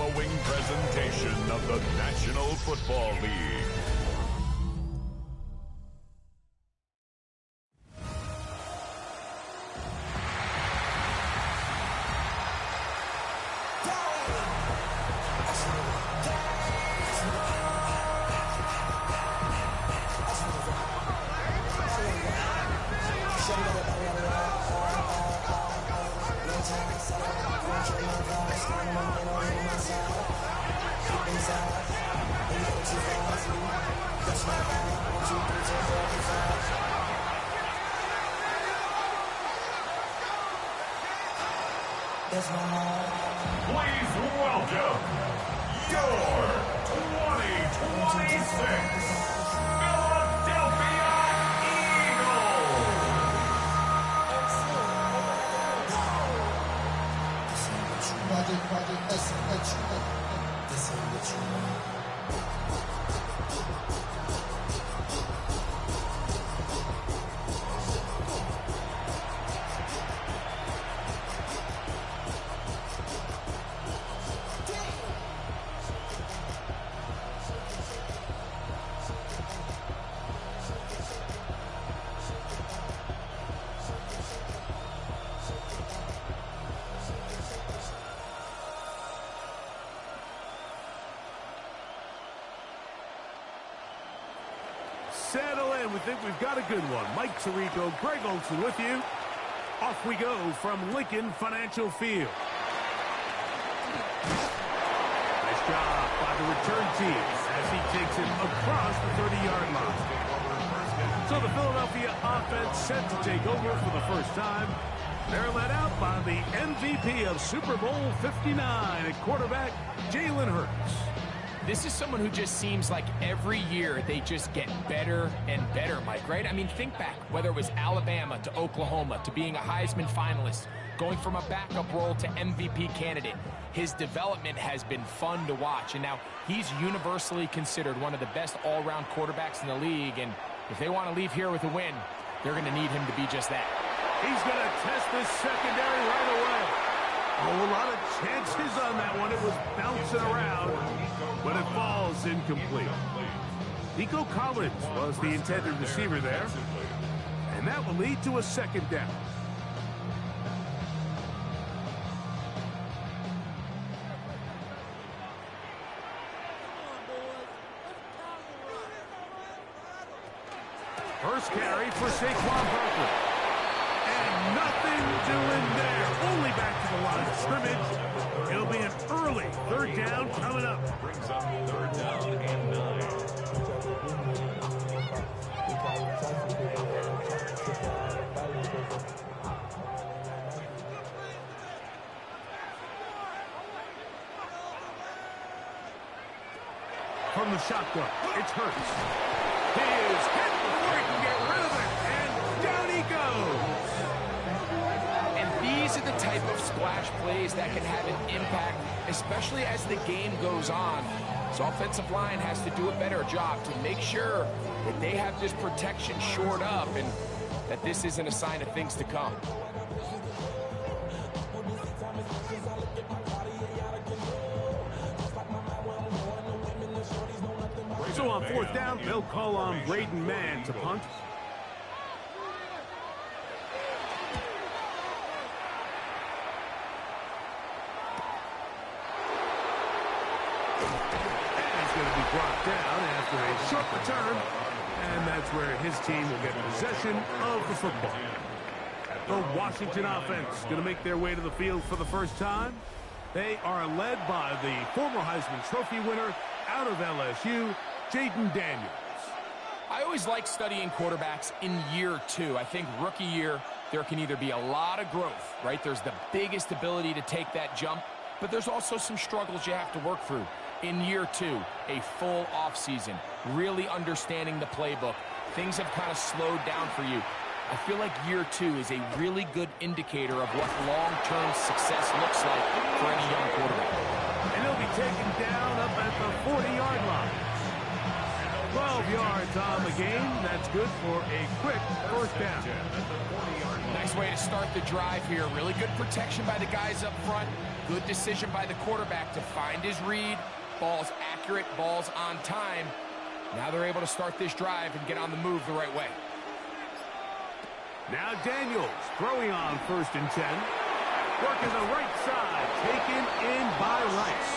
following presentation of the National Football League. Please welcome your 2026 Philadelphia Settle in. We think we've got a good one. Mike Tirico, Greg Olson with you. Off we go from Lincoln Financial Field. Nice job by the return team as he takes him across the 30-yard line. So the Philadelphia offense set to take over for the first time. They're led out by the MVP of Super Bowl 59 at quarterback, Jalen Hurts. This is someone who just seems like every year they just get better and better, Mike, right? I mean, think back, whether it was Alabama to Oklahoma to being a Heisman finalist, going from a backup role to MVP candidate. His development has been fun to watch, and now he's universally considered one of the best all-around quarterbacks in the league, and if they want to leave here with a win, they're going to need him to be just that. He's going to test this secondary right away. Oh, a lot of chances on that one. It was bouncing around, but it falls incomplete. Nico Collins was the intended receiver there, and that will lead to a second down. First carry for Saquon Barkley. And nothing doing there. Only back to the line of scrimmage. It'll be an early third down coming up. Brings up third down and 9. From the shotgun, it's Hurts. He is hit before he can get rid of it, and down he goes. And these are the type of splash plays that can have an impact, especially as the game goes on. So offensive line has to do a better job to make sure that they have this protection shored up and that this isn't a sign of things to come. So on fourth down, they'll call on Braden Mann to punt. And he's going to be brought down after a short return. And that's where his team will get possession of the football. The Washington offense going to make their way to the field for the first time. They are led by the former Heisman Trophy winner out of LSU, Jaden Daniels. I always like studying quarterbacks in year two. I think rookie year, there can either be a lot of growth, right? There's the biggest ability to take that jump, but there's also some struggles you have to work through. In year two, a full offseason, really understanding the playbook. Things have kind of slowed down for you. I feel like year two is a really good indicator of what long-term success looks like for any young quarterback. And he'll be taken down up at the 40-yard line. 12 yards on the game. That's good for a quick first down. Nice way to start the drive here. Really good protection by the guys up front. Good decision by the quarterback to find his read. Ball's accurate, ball's on time. Now they're able to start this drive and get on the move the right way. Now Daniels throwing on 1st and 10. Working the right side, taken in by Rice.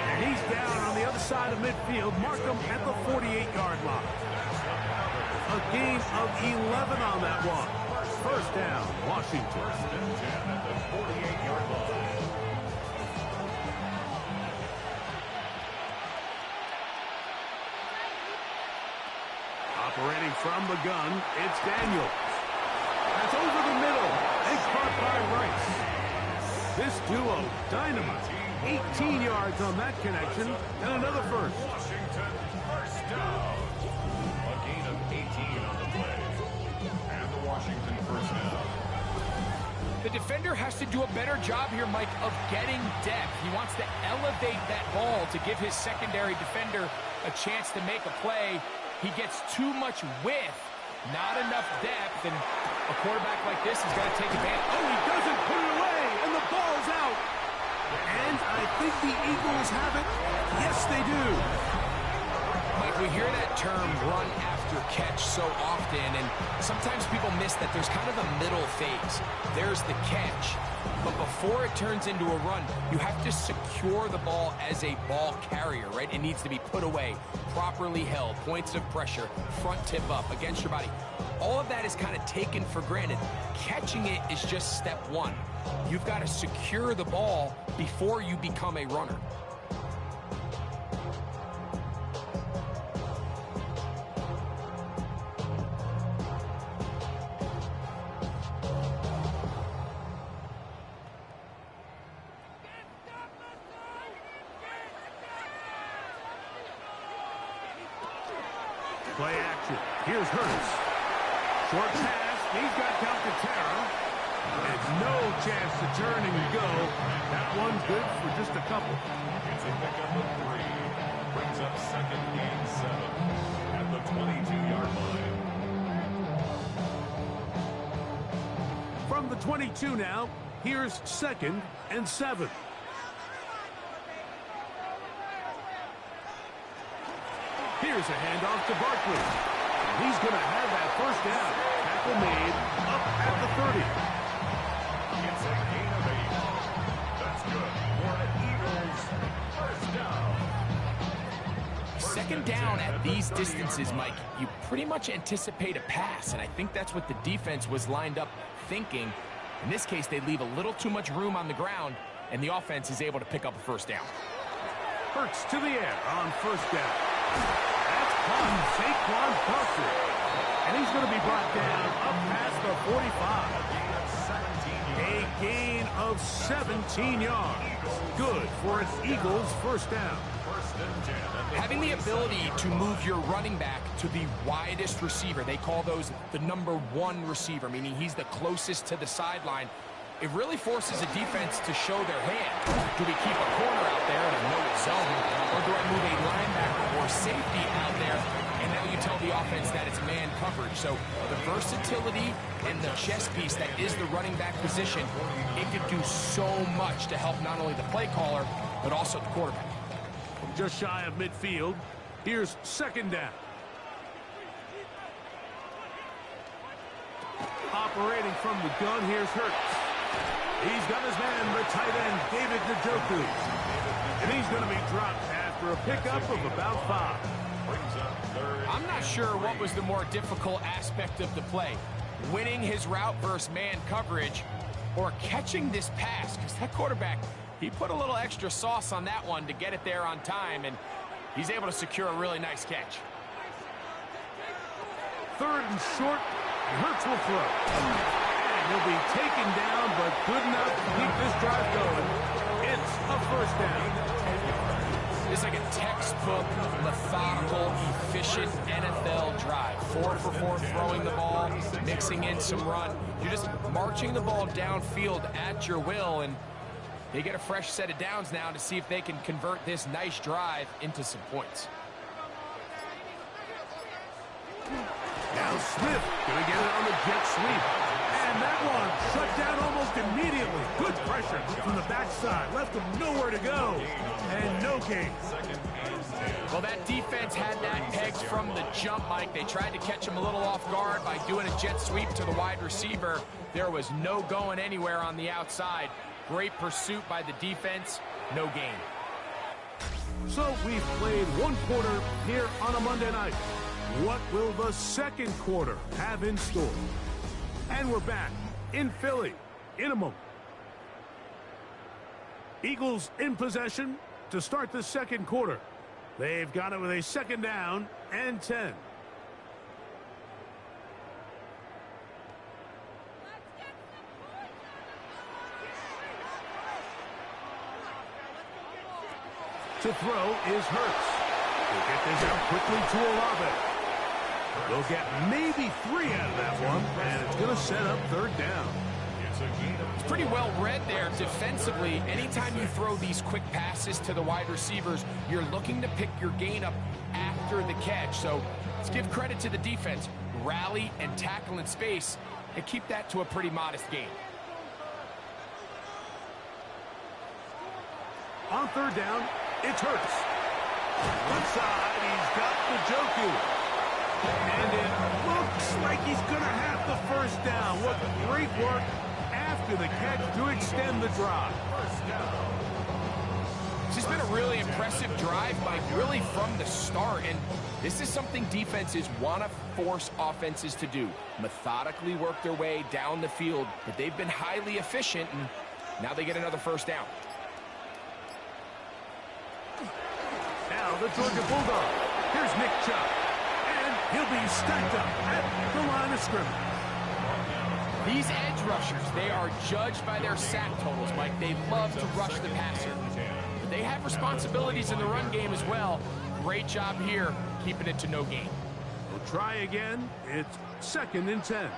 And he's down on the other side of midfield. Mark him at the 48-yard line. A gain of 11 on that one. 1st down, Washington. At the 48-yard line. Operating from the gun, it's Daniels. That's over the middle and caught by Rice. This duo, dynamite. 18 yards on that connection and another first. Washington, first down. A gain of 18 on the play. And the Washington first down. The defender has to do a better job here, Mike, of getting depth. He wants to elevate that ball to give his secondary defender a chance to make a play. He gets too much width, not enough depth, and a quarterback like this is going to take advantage. Oh, he doesn't put it away, and the ball's out. And I think the Eagles have it. Yes, they do. Mike, we hear that term run after catch so often, and sometimes people miss that there's kind of a middle phase. There's the catch, but before it turns into a run, you have to secure the ball as a ball carrier, right? It needs to be put away, properly held, points of pressure, front tip up against your body. All of that is kind of taken for granted. Catching it is just step one. You've got to secure the ball before you become a runner. Play action. Here's Hurts. Short pass. He's got Calcaterra. And no chance to turn and go. That one's good for just a couple. It's a pickup of 3. Brings up second and 7 at the 22-yard line. From the 22 now, here's 2nd and 7. Here's a handoff to Barkley. He's going to have that first down. Tackle made up at the 30. It's a gain of 8. That's good for an Eagles first down. Second down at these distances, Mike, you pretty much anticipate a pass, and I think that's what the defense was lined up thinking. In this case, they leave a little too much room on the ground, and the offense is able to pick up a first down. Hurts to the air on first down. That's caught Saquon Barkley. And he's going to be brought down up past the 45. A gain of 17 yards. Good for an Eagles first down. Having the ability to move your running back to the widest receiver, they call those the number 1 receiver, meaning he's the closest to the sideline. It really forces a defense to show their hand. Do we keep a corner out there in a no zone, or do I move a linebacker or safety out there, and now you tell the offense that it's man coverage? So the versatility and the chess piece that is the running back position, it could do so much to help not only the play caller, but also the quarterback. Just shy of midfield. Here's 2nd down. Operating from the gun, here's Hurts. He's got his man, the tight end, David Njoku. And he's going to be dropped after a pickup of about 5. I'm not sure what was the more difficult aspect of the play. Winning his route versus man coverage, or catching this pass, because that quarterback, he put a little extra sauce on that one to get it there on time, and he's able to secure a really nice catch. 3rd and short, and Hurts will throw. And he'll be taken down, but good enough to keep this drive going. It's a first down. It's like a textbook, methodical, efficient NFL drive. 4 for 4 throwing the ball, mixing in some run. You're just marching the ball downfield at your will, and they get a fresh set of downs now to see if they can convert this nice drive into some points. Now Smith going to get it on the jet sweep. And that one shut down almost immediately. Good pressure from the backside. Left him nowhere to go. And no gain. Well, that defense had that pegged from the jump, Mike. They tried to catch him a little off guard by doing a jet sweep to the wide receiver. There was no going anywhere on the outside. Great pursuit by the defense. No gain. So we've played one quarter here on a Monday night. What will the second quarter have in store? And we're back in Philly in a moment. Eagles in possession to start the second quarter. They've got it with a second down and 10. To throw is Hurts. He'll get this out quickly to Olave. They'll get maybe 3 out of that one, and it's going to set up third down. It's pretty well read there defensively. Anytime you throw these quick passes to the wide receivers, you're looking to pick your gain up after the catch. So let's give credit to the defense. Rally and tackle in space and keep that to a pretty modest gain. On third down, it's Hurts. One side, he's got the Njoku. And it looks like he's going to have the first down. What great work after the catch to extend the drive. This has been a really impressive drive, Mike, really from the start. And this is something defenses want to force offenses to do. Methodically work their way down the field. But they've been highly efficient, and now they get another first down. Now the Georgia Bulldog. Here's Nick Chubb. And he'll be stacked up at the line of scrimmage. These edge rushers, they are judged by their sack totals, Mike. They love to rush the passer. But they have responsibilities in the run game as well. Great job here, keeping it to no gain. We'll try again. It's second and 10.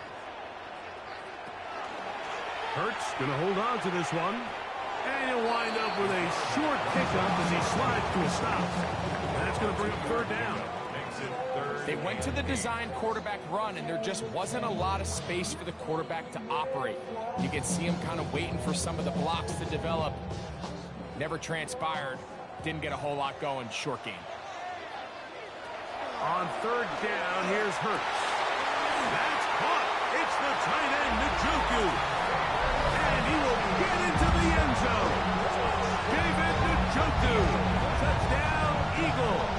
Hurts going to hold on to this one. And he'll wind up with a short pickup as he slides to a stop. That's going to bring up third down. They went to the design quarterback run, and there just wasn't a lot of space for the quarterback to operate. You can see him kind of waiting for some of the blocks to develop. Never transpired. Didn't get a whole lot going. Short game. On third down, here's Hurts. That's caught. It's the tight end, Njoku. And he will get into the end zone. David Njoku. Touchdown, Eagles.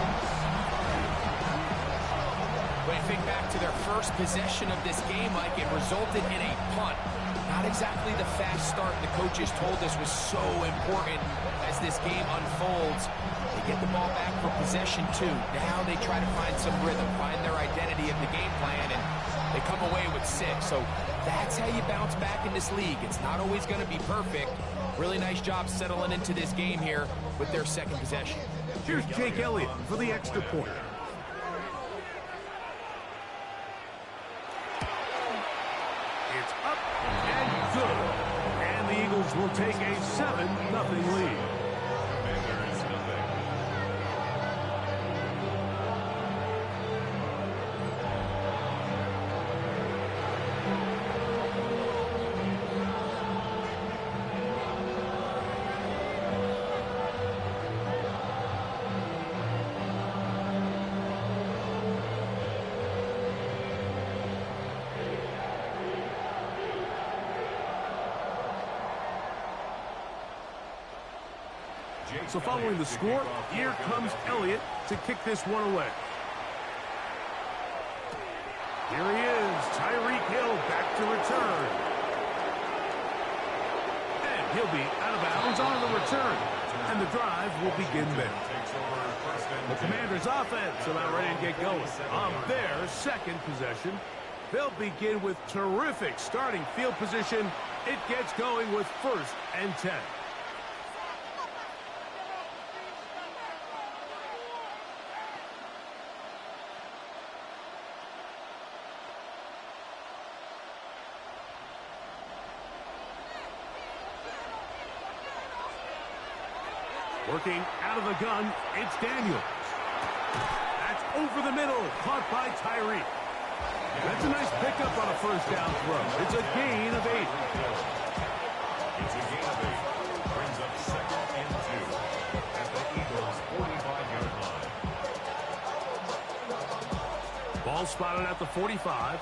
When you think back to their first possession of this game, Mike, it resulted in a punt. Not exactly the fast start the coaches told us was so important as this game unfolds. They get the ball back for possession 2. Now they try to find some rhythm, find their identity of the game plan, and they come away with 6. So that's how you bounce back in this league. It's not always going to be perfect. Really nice job settling into this game here with their second possession. Here's Jake Elliott for the extra point. It's up and good. And the Eagles will take a 7-0 lead. So following the score, here comes Elliott to kick this one away. Here he is, Tyreek Hill back to return. And he'll be out of bounds on the return. And the drive will begin there. The Commanders' offense about ready to get going. On their second possession, they'll begin with terrific starting field position. It gets going with first and 10. Working out of the gun, it's Daniels. That's over the middle, caught by Tyreek. That's a nice pickup on a first down throw. It's a gain of 8. It's a gain of 8. Brings up 2nd and 2 at the Eagles' 45-yard line. Ball spotted at the 45.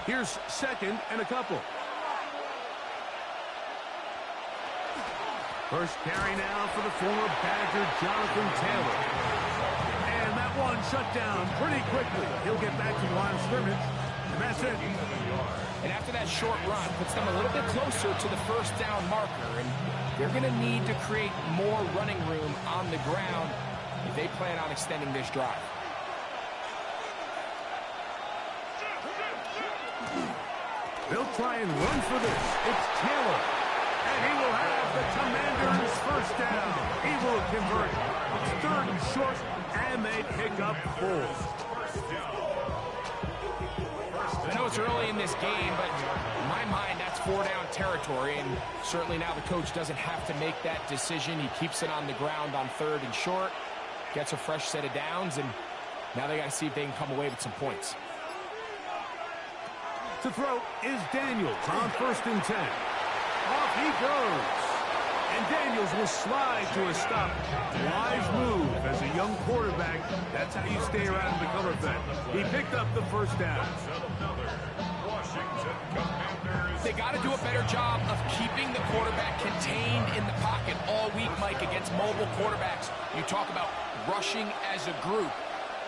Here's 2nd and a couple. First carry now for the former Badger, Jonathan Taylor. And that one shut down pretty quickly. He'll get back to the line of scrimmage, and that's it. And after that short run, puts them a little bit closer to the first down marker, and they're going to need to create more running room on the ground if they plan on extending this drive. They'll try and run for this. It's Taylor. And he will have the Commanders' first down. He will convert. It's 3rd and short, and they pick up 4. I know it's early in this game, but in my mind, that's 4-down territory, and certainly now the coach doesn't have to make that decision. He keeps it on the ground on 3rd and short, gets a fresh set of downs, and now they got to see if they can come away with some points. To throw is Daniels on 1st and 10. Off he goes. And Daniels will slide to a stop. Wise move as a young quarterback. That's how you stay around and become a vet. He picked up the first down. They got to do a better job of keeping the quarterback contained in the pocket all week, Mike, against mobile quarterbacks. You talk about rushing as a group.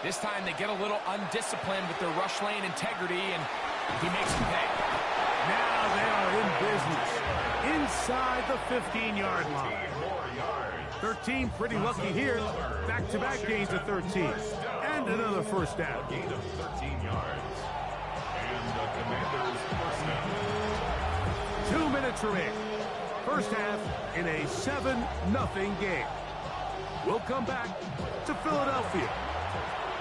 This time they get a little undisciplined with their rush lane integrity, and he makes them pay. Now they are in business. Inside the 15-yard line. 13 pretty lucky here. Back-to-back gains of 13. And another first down. Gain of 13 yards. And the Commanders' first down. 2 minutes remaining. First half in a 7-0 game. We'll come back to Philadelphia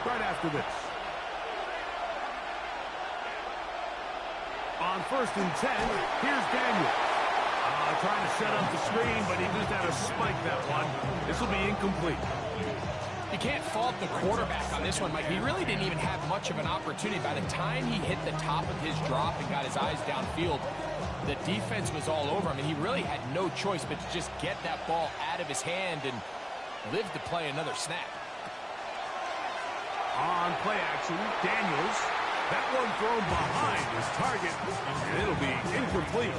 right after this. On 1st and 10, here's Daniel. Trying to set up the screen, but he just had to spike that one. This will be incomplete. You can't fault the quarterback on this one, Mike. He really didn't even have much of an opportunity. By the time he hit the top of his drop and got his eyes downfield, the defense was all over him, and he really had no choice but to just get that ball out of his hand and live to play another snap. On play action, Daniels. That one thrown behind his target, and it'll be incomplete.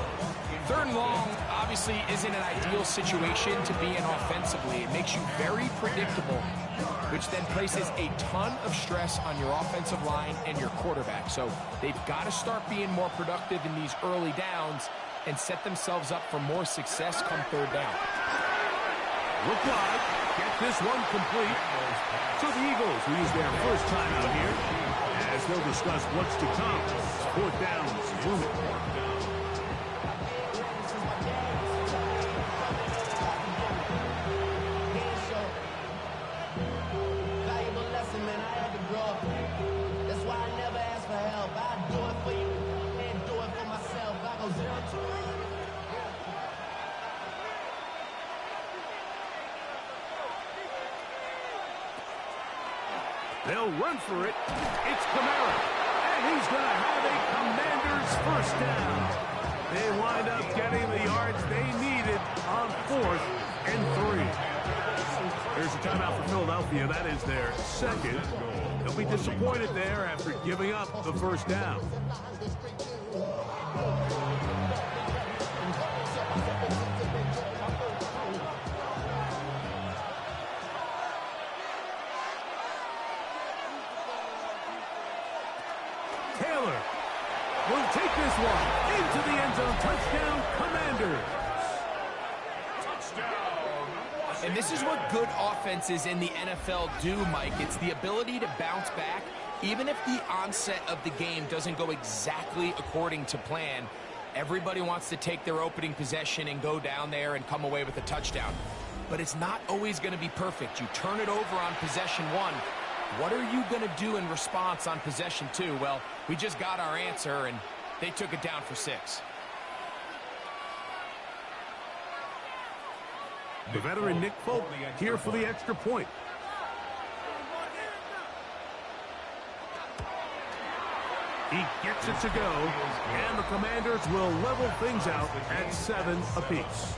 3rd and long obviously isn't an ideal situation to be in offensively. It makes you very predictable, which then places a ton of stress on your offensive line and your quarterback. So they've got to start being more productive in these early downs and set themselves up for more success come 3rd down. Look like, get this one complete. So the Eagles will use their first time out here, as they'll discuss what's to come. 4th downs looming. They'll run for it. It's Kamara. And he's going to have a Commanders first down. They wind up getting the yards they needed on 4th and 3. There's a timeout for Philadelphia. That is their 2nd. They'll be disappointed there after giving up the first down. Taylor will take this one into the end zone. Touchdown, Commanders. And this is what good offenses in the NFL do, Mike. It's the ability to bounce back, even if the onset of the game doesn't go exactly according to plan. Everybody wants to take their opening possession and go down there and come away with a touchdown. But it's not always going to be perfect. You turn it over on possession 1. What are you going to do in response on possession 2? Well, we just got our answer, and they took it down for 6. The veteran Nick Folk here for the extra point. He gets it to go, and the Commanders will level things out at 7 apiece.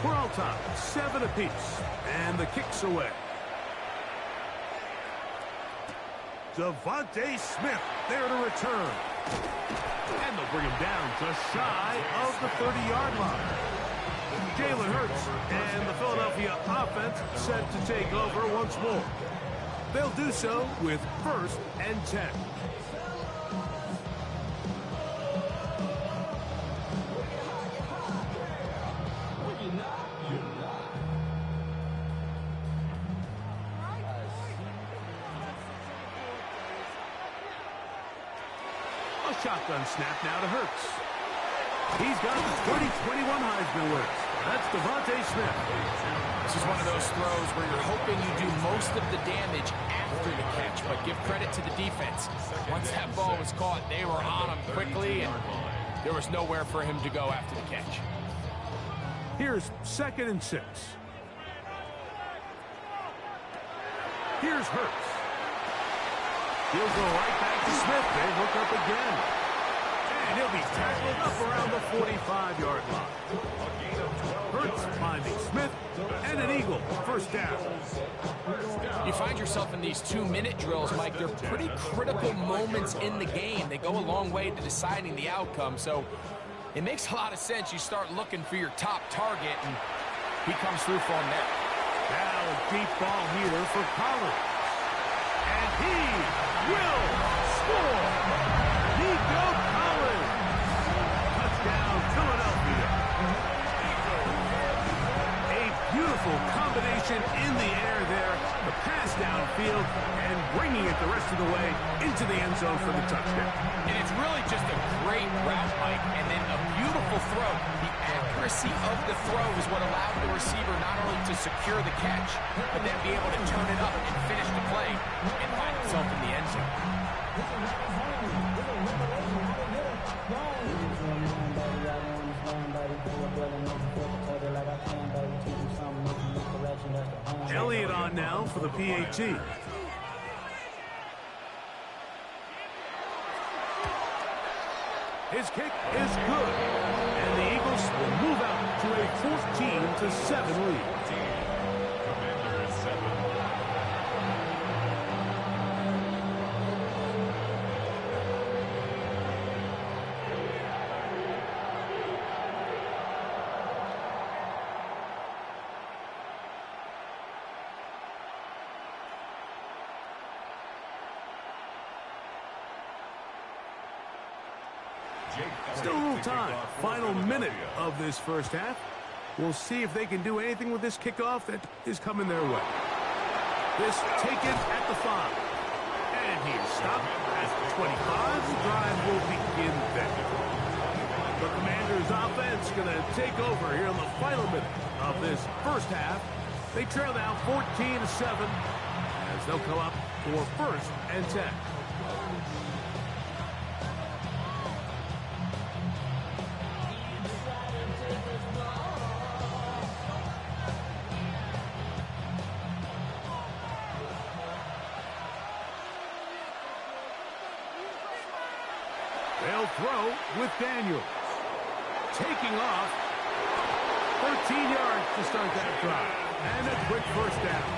We're all tied, 7 apiece, and the kick's away. Devontae Smith there to return. And they'll bring him down just shy of the 30-yard line. Jalen Hurts and the Philadelphia offense set to take over once more. They'll do so with 1st and 10. A shotgun snap now to Hurts. He's got the 2021 Heisman winners. That's Devontae Smith. This is one of those throws where you're hoping you do most of the damage after the catch, but give credit to the defense. Once that ball was caught, they were on him quickly, and there was nowhere for him to go after the catch. Here's 2nd and 6. Here's Hurts. He'll go right back to Smith. They look up again. And he'll be tackled up around the 45-yard line. Hurts finding Smith, and an Eagle. 1st down. You find yourself in these 2-minute drills, Mike. They're pretty critical moments in the game. They go a long way to deciding the outcome. So it makes a lot of sense. You start looking for your top target, and he comes through for him there. Now deep ball here for Collins. And he will score. Nico Collins. Touchdown, Philadelphia. A beautiful combination in the air there. The pass downfield and bringing it the rest of the way into the end zone for the touchdown. And it's really just a great route, Mike, and then a beautiful throw. The accuracy of the throw is what allowed the receiver not only to secure the catch, but then be able to turn it up and finish the play and find himself in the end zone. Elliott on now for the PAT. His kick is good, and the Eagles will move out to a 14-7 lead. Commander is 7. Still a little time. Final minute of this 1st half. We'll see if they can do anything with this kickoff that is coming their way. This taken at the 5. And he's stopped at the 25. The drive will begin then. The Commanders' offense going to take over here in the final minute of this 1st half. They trail now 14-7 as they'll come up for 1st and 10. They'll throw with Daniels. Taking off. 13 yards to start that drive. And a quick 1st down.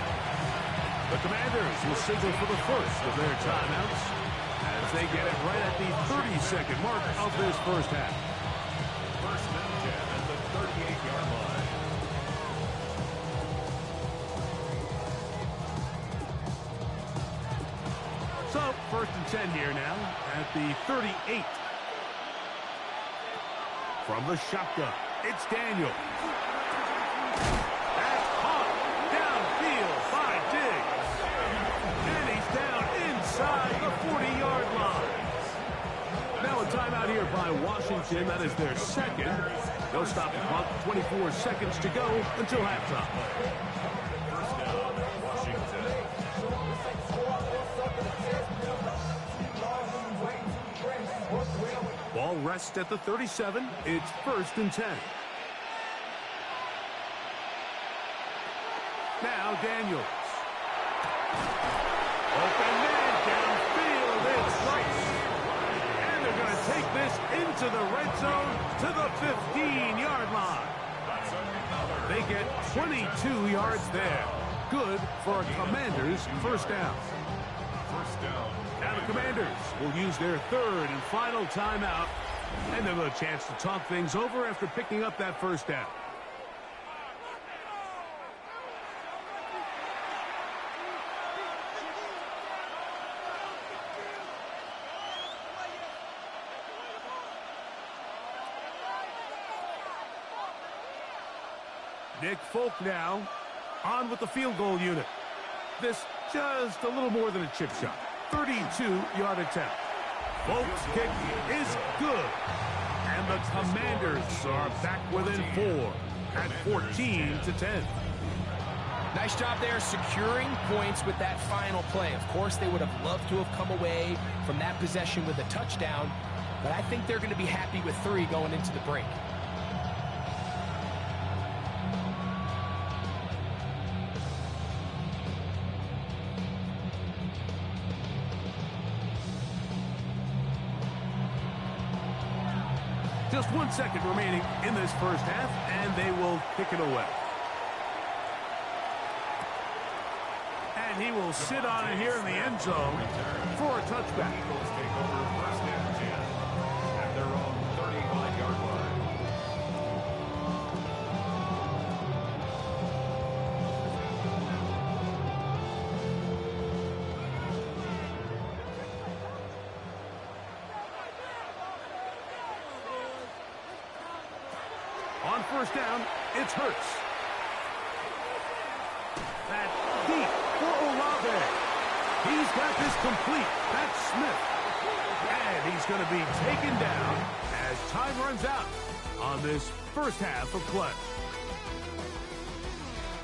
The Commanders will signal for the first of their timeouts as they get it right at the 30-second mark of this 1st half. 1st and 10 at the 38-yard line. So, 1st and 10 here now at the 38. From the shotgun, it's Daniel. That's caught downfield by Diggs. And he's down inside the 40-yard line. Now a timeout here by by Washington. That is their second. They'll stop the clock. 24 seconds to go until halftime. First down, Washington. Ball rests at the 37. It's 1st and 10. Now Daniels. Open man downfield. It's Rice. And they're going to take this into the red zone to the 15-yard line. They get 22 yards there. Good for a Commanders first down. First down. Now the Commanders will use their 3rd and final timeout. And they'll have a chance to talk things over after picking up that first down. Nick Folk now on with the field goal unit. This just a little more than a chip shot. 32-yard attempt. Folk's kick is good. And the Commanders are back within 4 at 14-10. Nice job there securing points with that final play. Of course, they would have loved to have come away from that possession with a touchdown, but I think they're going to be happy with 3 going into the break. Just 1 second remaining in this first half, and they will kick it away. And he will sit on it here in the end zone for a touchback. Eagles take over 1st and 10 at their own 35-yard line. On first down, it's Hurts. That deep for Olave. He's got this complete. That's Smith. And he's going to be taken down as time runs out on this first half of play.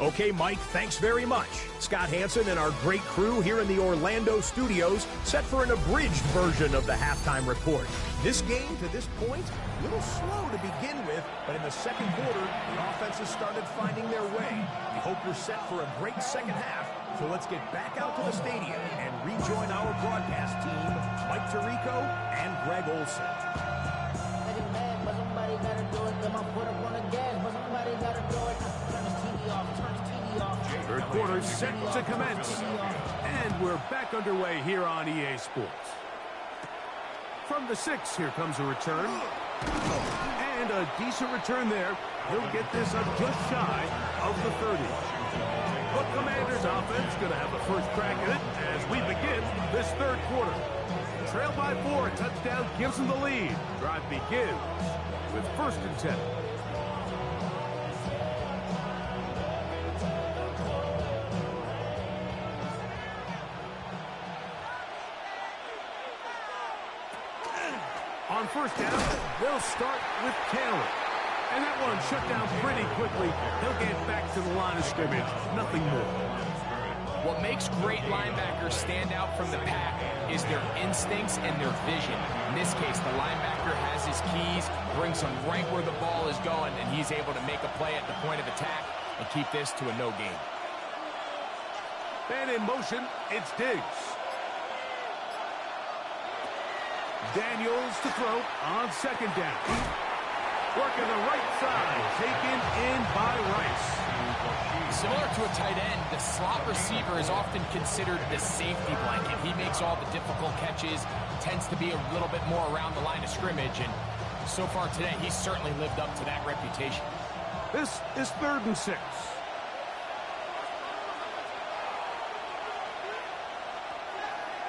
Okay, Mike, thanks very much. Scott Hansen and our great crew here in the Orlando studios set for an abridged version of the halftime report. This game, to this point, a little slow to begin with, but in the second quarter, the offenses started finding their way. We hope you're set for a great second half, so let's get back out to the stadium and rejoin our broadcast team, Mike Tirico and Greg Olson. Third quarter set to commence. And we're back underway here on EA Sports. From the 6, here comes a return. And a decent return there. He'll get this up just shy of the 30. The Commanders offense going to have the first crack at it as we begin this third quarter. Trailed by 4, a touchdown gives them the lead. Drive begins with 1st and 10. On first down, they'll start with Taylor. And that one shut down pretty quickly. They'll get back to the line of scrimmage. Nothing more. What makes great linebackers stand out from the pack is their instincts and their vision. In this case, the linebacker has his keys, brings him right where the ball is going, and he's able to make a play at the point of attack and keep this to a no gain. And in motion, it's Diggs. Daniels to throw on second down. Working the right side, taken in by Rice. Similar to a tight end, the slot receiver is often considered the safety blanket. He makes all the difficult catches, tends to be a little bit more around the line of scrimmage, and so far today, he's certainly lived up to that reputation. This is 3rd and 6.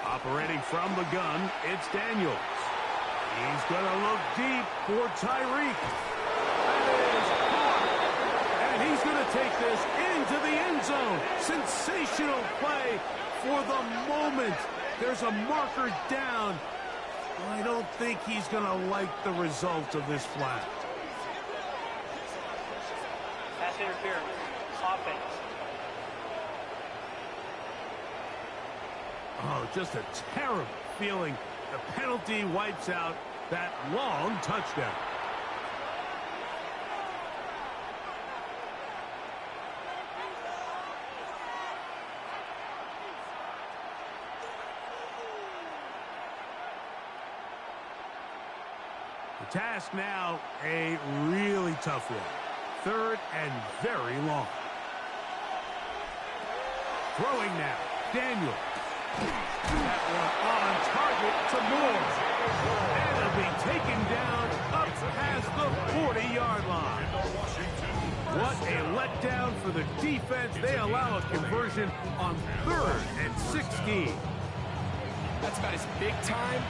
Operating from the gun, it's Daniels. He's going to look deep for Tyreek. That is caught. And he's going to take this into the end zone. Sensational play for the moment. There's a marker down. I don't think he's going to like the result of this flag. Pass interference. Offense. Oh, just a terrible feeling. The penalty wipes out that long touchdown. The task now, a really tough one. 3rd and very long. Throwing now. Daniel. That one on target to Moore. And it'll be taken down up past the 40-yard line. What a letdown for the defense. They allow a conversion on 3rd and 16. That's about as big time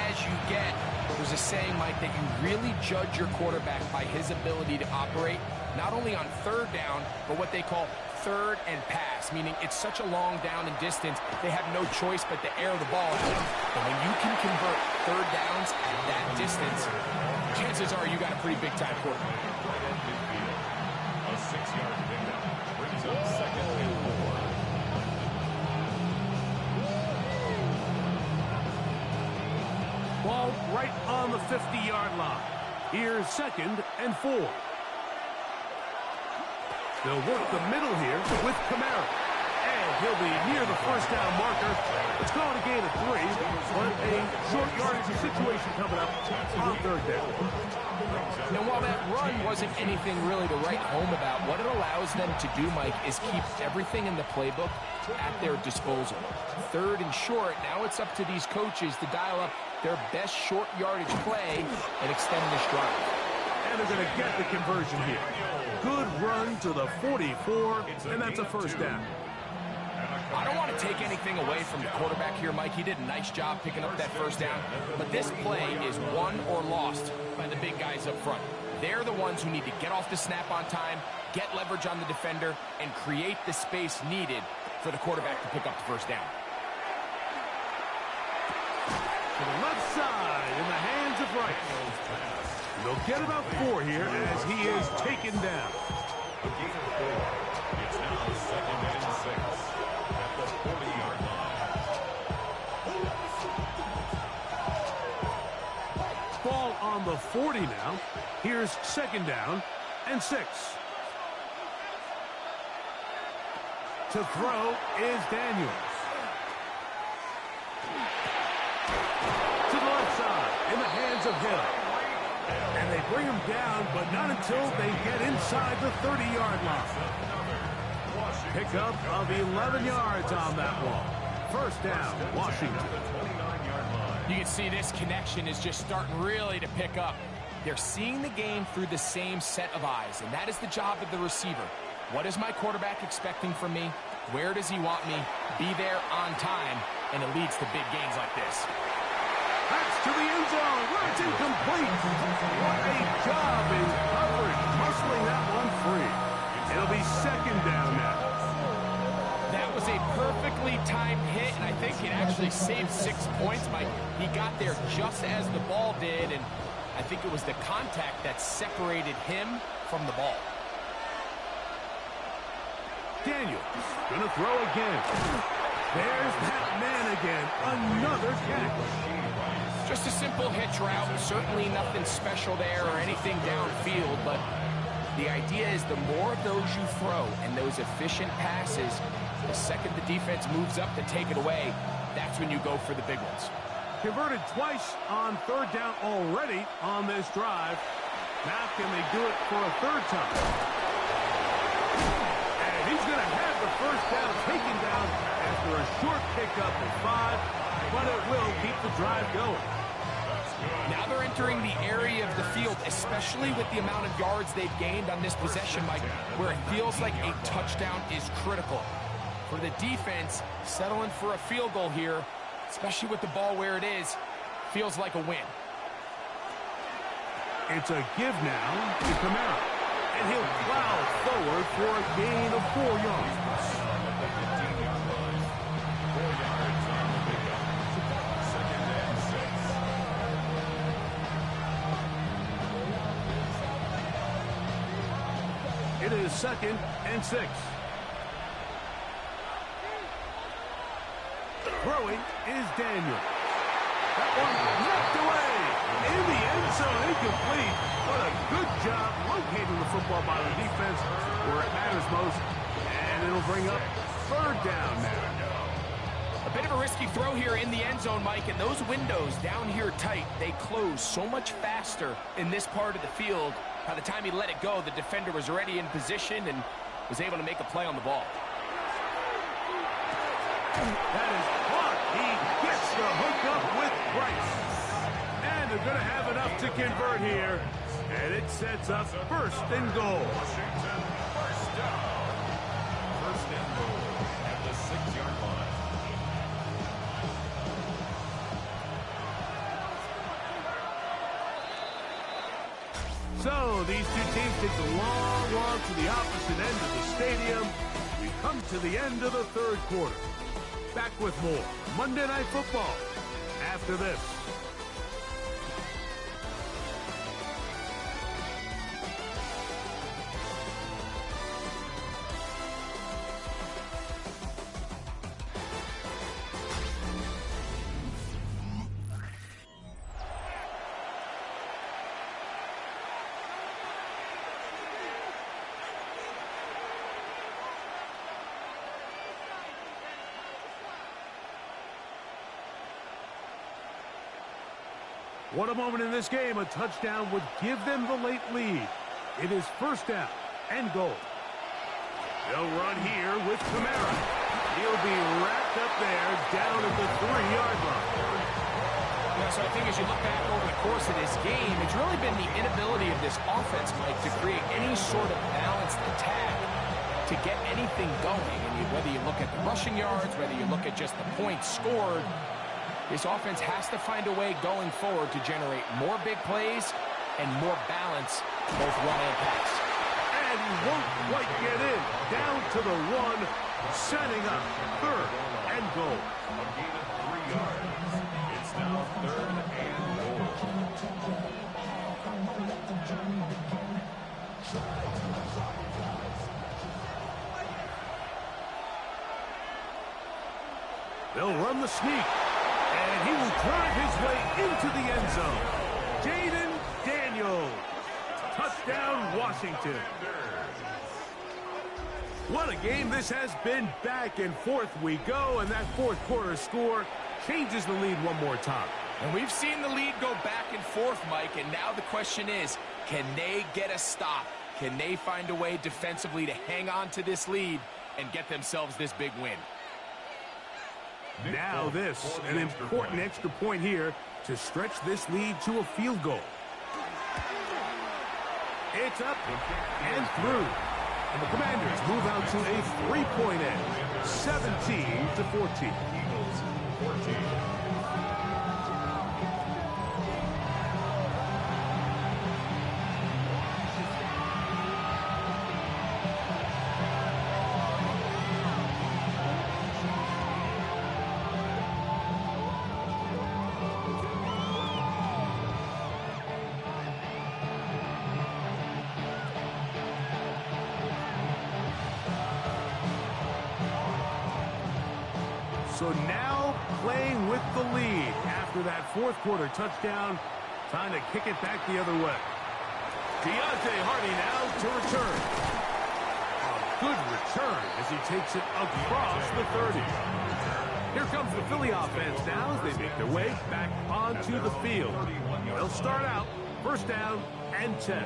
as you get. There's a saying, Mike, that you really judge your quarterback by his ability to operate, not only on 3rd down, but what they call 3rd and pass, meaning it's such a long down and distance, they have no choice but to air the ball out. And when you can convert 3rd downs at that distance, chances are you got a pretty big-time quarterback. A 6-yard pickup brings up 2nd and 4. Ball right on the 50-yard line. Here's 2nd and 4. They'll work the middle here with Kamara. And he'll be near the 1st down marker. It's called a gain of 3, but a short yardage situation coming up on 3rd down. Now, while that run wasn't anything really to write home about, what it allows them to do, Mike, is keep everything in the playbook at their disposal. 3rd and short, now it's up to these coaches to dial up their best short yardage play and extend this drive. And they're going to get the conversion here. Good run to the 44, and that's a 1st down. I don't want to take anything away from the quarterback here, Mike. He did a nice job picking up that 1st down, but this play is won or lost by the big guys up front. They're the ones who need to get off the snap on time, get leverage on the defender, and create the space needed for the quarterback to pick up the 1st down. To the left side in the hands of Rice. They'll get about 4 here as he is taken down. It's now 2nd and 6 at the 40-yard line. Ball on the 40 now. Here's 2nd down and 6. To throw is Daniels. To the left side in the hands of Hill. And they bring him down, but not until they get inside the 30-yard line. Pickup of 11 yards on that one. 1st down, Washington. You can see this connection is just starting really to pick up. They're seeing the game through the same set of eyes, and that is the job of the receiver. What is my quarterback expecting from me? Where does he want me? Be there on time, and it leads to big gains like this. That's to the end zone where it's incomplete. What a job in coverage, muscling that one free. It'll be 2nd down now. That was a perfectly timed hit, and I think it actually saved 6 points. Mike, he got there just as the ball did, and I think it was the contact that separated him from the ball. Daniel gonna throw again. There's that man again. Another catch. Just a simple hitch route. Certainly nothing special there or anything downfield, but the idea is the more of those you throw and those efficient passes, the second the defense moves up to take it away, that's when you go for the big ones. Converted twice on 3rd down already on this drive. Now can they do it for a 3rd time? And he's going to have the 1st down taken down after a short pickup of 5, but it will keep the drive going. Now they're entering the area of the field, especially with the amount of yards they've gained on this possession, Mike, where it feels like a touchdown is critical. For the defense, settling for a field goal here, especially with the ball where it is, feels like a win. It's a give now to Kamara, and he'll plow forward for a gain of 4 yards. 15-yard line. 4 yards on the pickup. 2nd and 6. It is 2nd and 6. Throwing is Daniel. That one knocked away. In the end zone, incomplete. What a good job locating the football by the defense where it matters most. And it'll bring up 3rd down now. A bit of a risky throw here in the end zone, Mike, and those windows down here tight, they close so much faster in this part of the field. By the time he let it go, the defender was already in position and was able to make a play on the ball. That is caught. He gets the hook up with Price. And they're going to have enough to convert here. And it sets up 1st and goal. Washington, first down. 1st and goal at the 6-yard line. So these two teams take the long walk to the opposite end of the stadium. We come to the end of the 3rd quarter. Back with more Monday Night Football after this. What a moment in this game. A touchdown would give them the late lead. It is 1st down and goal. They'll run here with Kamara. He'll be wrapped up there down at the 3-yard line. Yeah, so I think as you look back over the course of this game, it's really been the inability of this offense, Mike, to create any sort of balanced attack to get anything going. And whether you look at the rushing yards, whether you look at just the points scored, this offense has to find a way going forward to generate more big plays and more balance, both run and pass. And he won't quite get in. Down to the 1, setting up 3rd and goal. A gain of 3 yards. It's now 3rd and goal. They'll run the sneak. And he will drive his way into the end zone. Jaden Daniels. Touchdown, Washington. What a game this has been. Back and forth we go, and that 4th quarter score changes the lead one more time. And we've seen the lead go back and forth, Mike, and now the question is, can they get a stop? Can they find a way defensively to hang on to this lead and get themselves this big win? Now this, an important extra point here to stretch this lead to a field goal. It's up and through. And the Commanders move out to a 3-point edge, 17-14. Eagles, 14. So now playing with the lead after that 4th quarter touchdown. Time to kick it back the other way. Deontay Hardy now to return. A good return as he takes it across the 30. Here comes the Philly offense now as they make their way back onto the field. They'll start out 1st down and 10.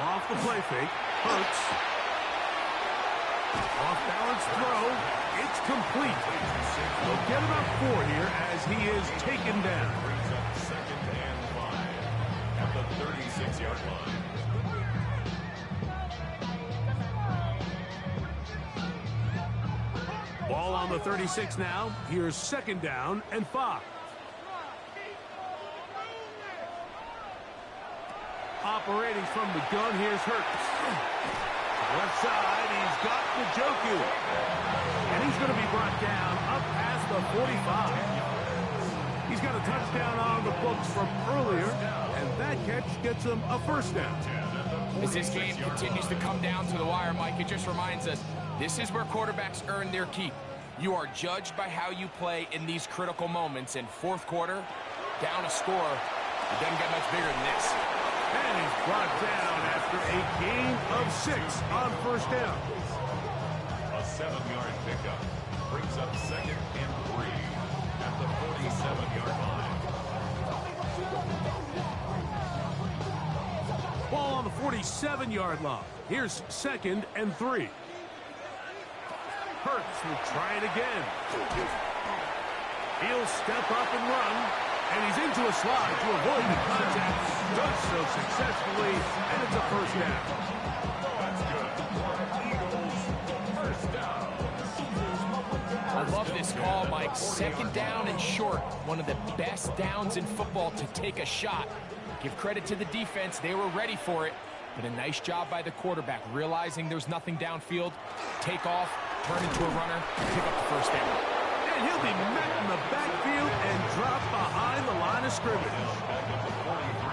Off the play fake, Hurts. Off-balance throw, it's complete. They'll get about 4 here as he is taken down. Brings up 2nd and 5 at the 36-yard line. Ball on the 36 now. Here's 2nd down and 5. Operating from the gun, here's Hurts. Left side, he's got Njoku. And he's going to be brought down up past the 45. He's got a touchdown on the books from earlier, and that catch gets him a first down. As this game continues to come down to the wire, Mike, it just reminds us, this is where quarterbacks earn their keep. You are judged by how you play in these critical moments. In fourth quarter, down a score, it doesn't get much bigger than this. And he's brought down after a gain of 6 on first down. A 7-yard pickup brings up 2nd and 3 at the 47-yard line. Ball on the 47-yard line. Here's 2nd and 3. Hurts will try it again. He'll step up and run. And he's into a slide to avoid the contact. Does so successfully, and it's a first down. That's good. Eagles, first down. I love this call, Mike. 2nd down and short. One of the best downs in football to take a shot. Give credit to the defense. They were ready for it. But a nice job by the quarterback, realizing there's nothing downfield. Take off, turn into a runner, pick up the first down. And he'll be met in the backfield and drop behind the line of scrimmage.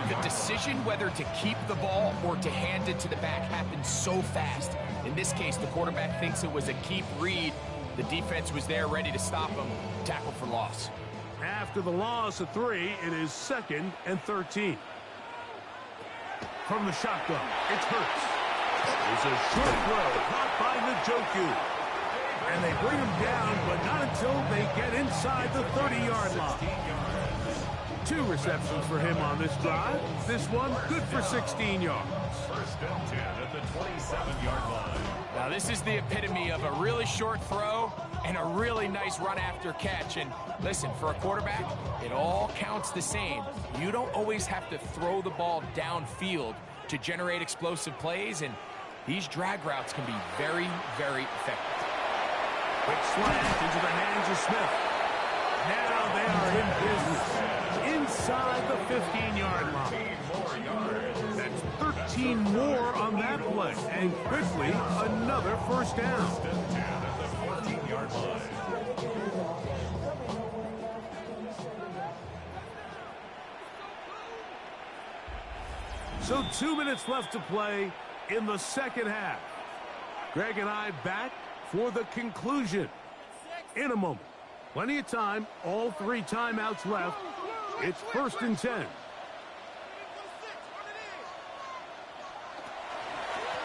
The decision whether to keep the ball or to hand it to the back happens so fast. In this case, the quarterback thinks it was a keep read. The defense was there ready to stop him. Tackle for loss. After the loss of 3, it is 2nd and 13. From the shotgun, it's Hurts. It's a short throw, caught by Njoku. And they bring him down, but not until they get inside the 30-yard line. 2 receptions for him on this drive. This one good for 16 yards. First and 10 at the 27-yard line. Now this is the epitome of a really short throw and a really nice run after catch. And listen, for a quarterback, it all counts the same. You don't always have to throw the ball downfield to generate explosive plays, and these drag routes can be very, very effective. Quick slant into the hands of Smith. Now they are in business inside the 15-yard line. That's 13 more on that play. And quickly, another first down. At the 14-yard line. So 2 minutes left to play in the second half. Greg and I back for the conclusion in a moment. Plenty of time, all 3 timeouts left. It's 1st and 10.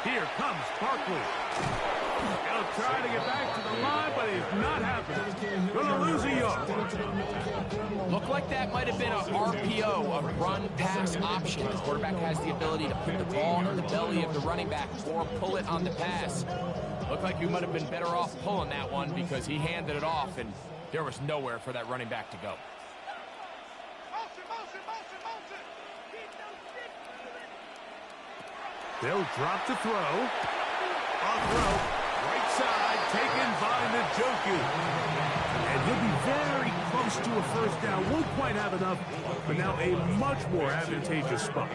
Here comes Barkley. He'll try to get back to the line, but it's not happening. Gonna lose a yard. Looked like that might have been a RPO, a run-pass option. The quarterback has the ability to put the ball in the belly of the running back or pull it on the pass. Looked like he might have been better off pulling that one because he handed it off, and there was nowhere for that running back to go. They'll drop the throw. On throw. Right side, taken by Njoku. And he'll be very close to a first down. Won't quite have enough, but now a much more advantageous spot.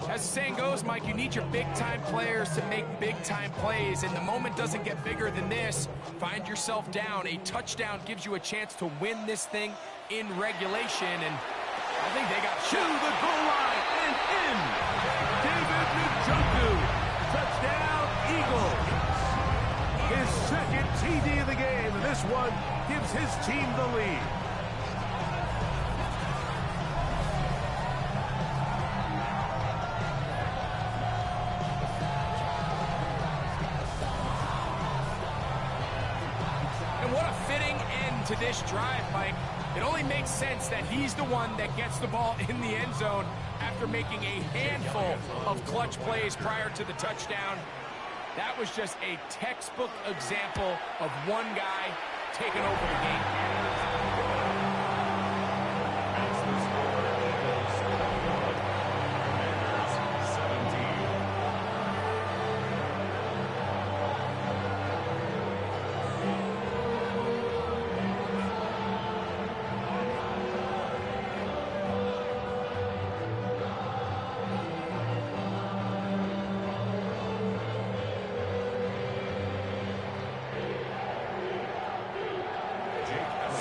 As the saying goes, Mike, you need your big-time players to make big-time plays, and the moment doesn't get bigger than this. Find yourself down. A touchdown gives you a chance to win this thing in regulation, and I think they got to the goal line and in. David Njoku. Touchdown, Eagles. His 2nd TD of the game, and this one gives his team the lead. And what a fitting end to this drive, Mike. It only makes sense that he's the one that gets the ball in the end zone after making a handful of clutch plays prior to the touchdown. That was just a textbook example of one guy taking over the game.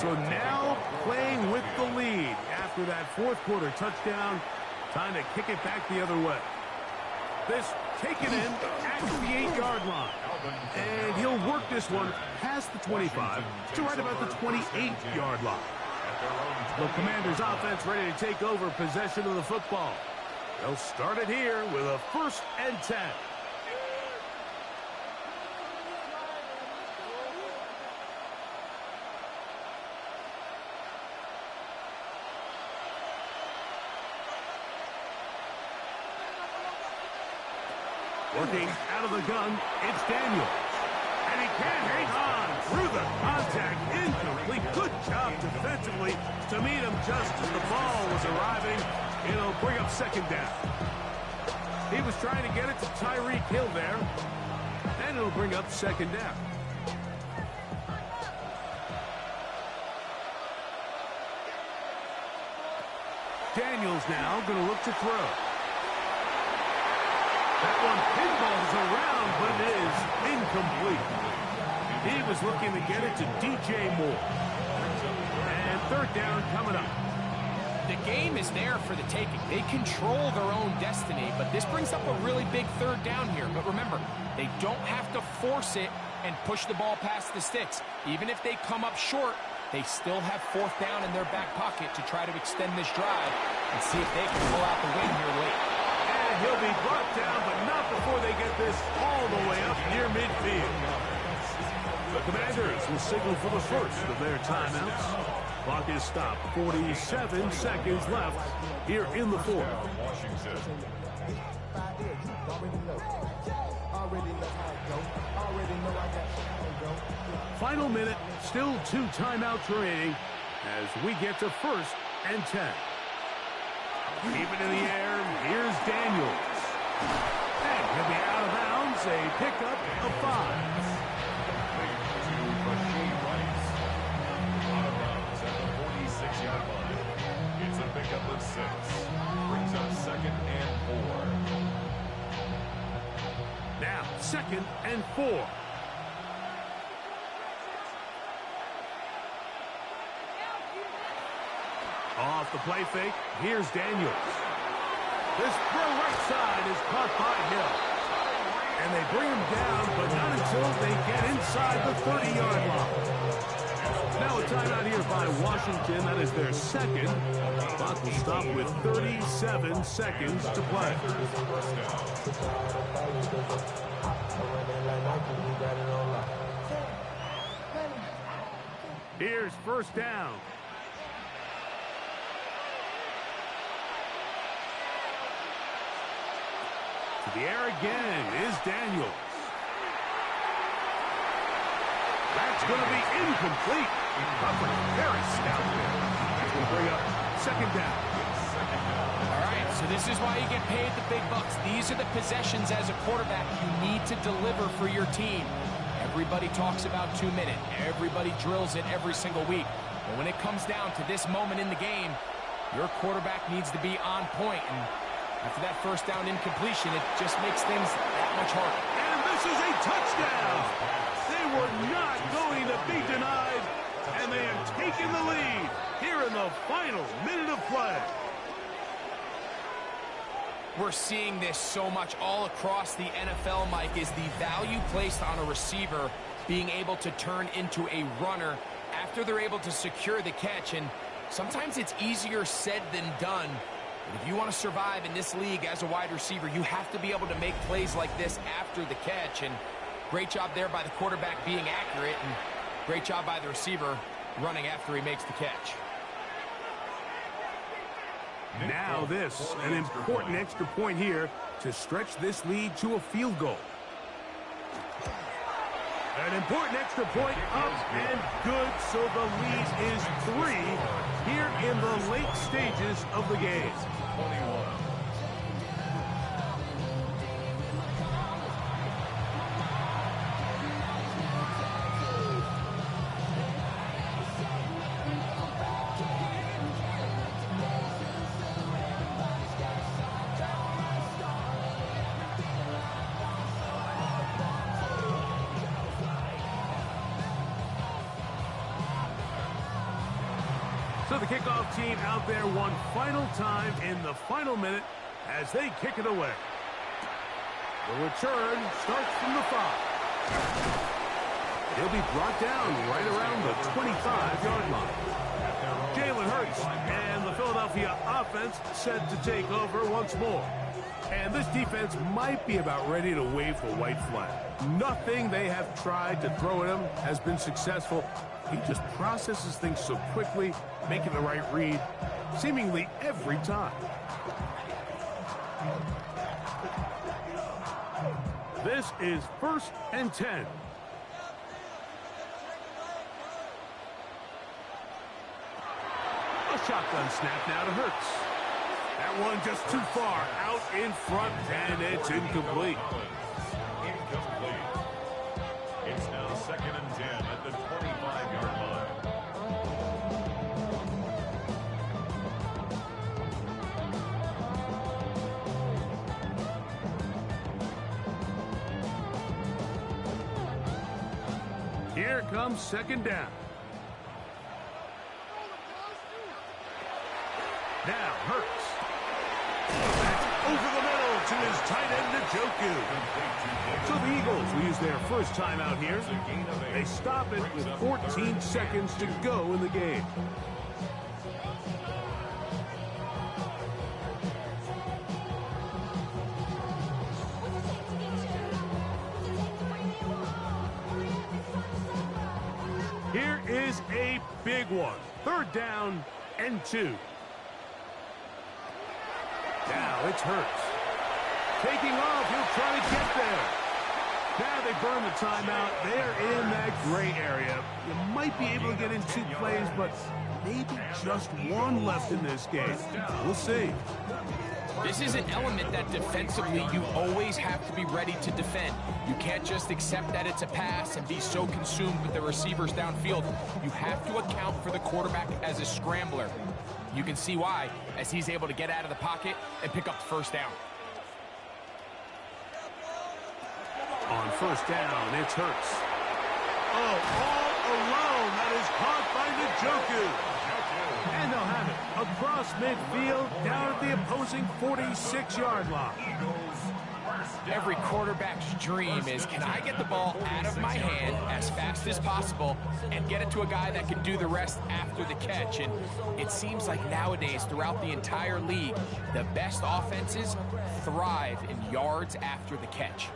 So now playing with the lead after that fourth quarter touchdown, time to kick it back the other way. This taken in at the 8-yard line. And he'll work this one past the 25 to right about the 28-yard line. The Commanders' offense ready to take over possession of the football. They'll start it here with a 1st and 10. Working out of the gun, it's Daniels. And he can't hang on through the contact. Incomplete. Good job defensively to meet him just as the ball was arriving. It'll bring up 2nd down. He was trying to get it to Tyreek Hill there. And it'll bring up 2nd down. Daniels now going to look to throw. That one pinballs around, but it is incomplete. He was looking to get it to DJ Moore. And 3rd down coming up. The game is there for the taking. They control their own destiny, but this brings up a really big 3rd down here. But remember, they don't have to force it and push the ball past the sticks. Even if they come up short, they still have 4th down in their back pocket to try to extend this drive and see if they can pull out the win here late. And he'll be brought down, but not before they get this all the way up near midfield. The Commanders will signal for the first of their timeouts. Clock is stopped. 47 seconds left here in the 4th. Washington. Final minute, still 2 timeouts remaining as we get to 1st and 10. Keep it in the air. Here's Daniels. And he'll be out of bounds. A pickup of 5. Out of bounds at the 46-yard line. It's a pickup of 6. Brings up 2nd and 4. Now 2nd and 4. Off the play fake, here's Daniels. This throw right side is caught by Hill. And they bring him down, but not until they get inside the 30-yard line. Now a timeout here by Washington. That is their 2nd. Clock will stop with 37 seconds to play. Here's 1st down. To the air again is Daniels. That's going to be incomplete. Covered very stout there. That's going to bring up 2nd down. All right, so this is why you get paid the big bucks. These are the possessions as a quarterback you need to deliver for your team. Everybody talks about 2-minute. Everybody drills it every single week. But when it comes down to this moment in the game, your quarterback needs to be on point. And after that 1st down incompletion, it just makes things that much harder. And this is a touchdown. They were not going to be denied, and they have taken the lead here in the final minute of play. We're seeing this so much all across the NFL, Mike, is the value placed on a receiver being able to turn into a runner after they're able to secure the catch. And sometimes it's easier said than done. But if you want to survive in this league as a wide receiver, you have to be able to make plays like this after the catch. And great job there by the quarterback being accurate, and great job by the receiver running after he makes the catch. Now this, an important extra point here to stretch this lead to a field goal. An important extra point up and good, so the lead is 3 here in the late stages of the game. 21. So the kickoff team out there one final time in the final minute as they kick it away. The return starts from the 5. He'll be brought down right around the 25-yard line. Jalen Hurts and the Philadelphia offense set to take over once more. And this defense might be about ready to wave the white flag. Nothing they have tried to throw at him has been successful. He just processes things so quickly, making the right read, seemingly every time. This is 1st and 10. A shotgun snap now to Hurts. That one just too far out in front, and it's incomplete. Incomplete. It's now 2nd and 10 at the 25-yard line. Here comes 2nd down. Now Hurts. That's over the middle to his tight end, Njoku. So the Eagles will use their first time out here. They stop it with 14 seconds to go in the game. Here is a big one. 3rd down and 2. Now it's Hurts. Taking off, he'll try to get there. Now they burn the timeout. They're in that gray area. You might be able to get in 2 plays, but maybe just 1 left in this game. We'll see. This is an element that defensively you always have to be ready to defend. You can't just accept that it's a pass and be so consumed with the receivers downfield. You have to account for the quarterback as a scrambler. You can see why, as he's able to get out of the pocket and pick up the 1st down. On 1st down, it's Hurts. Oh, all alone. That is caught by Njoku. And they'll have it across midfield down at the opposing 46-yard line. Every quarterback's dream is, can I get the ball out of my hand as fast as possible and get it to a guy that can do the rest after the catch? And it seems like nowadays, throughout the entire league, the best offenses thrive in yards after the catch.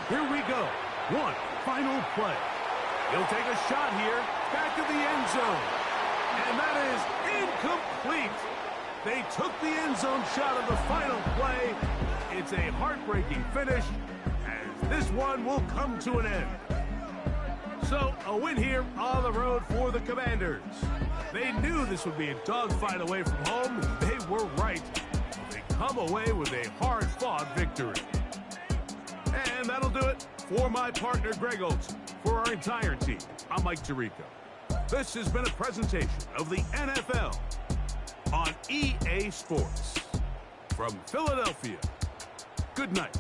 Here we go. One final play. He'll take a shot here, back to the end zone. And that is incomplete. They took the end zone shot of the final play. It's a heartbreaking finish, as this one will come to an end. So, a win here on the road for the Commanders. They knew this would be a dogfight away from home. They were right. They come away with a hard-fought victory. And that'll do it for my partner, Greg Olson. For our entire team, I'm Mike Tirico. This has been a presentation of the NFL on EA Sports. From Philadelphia, good night.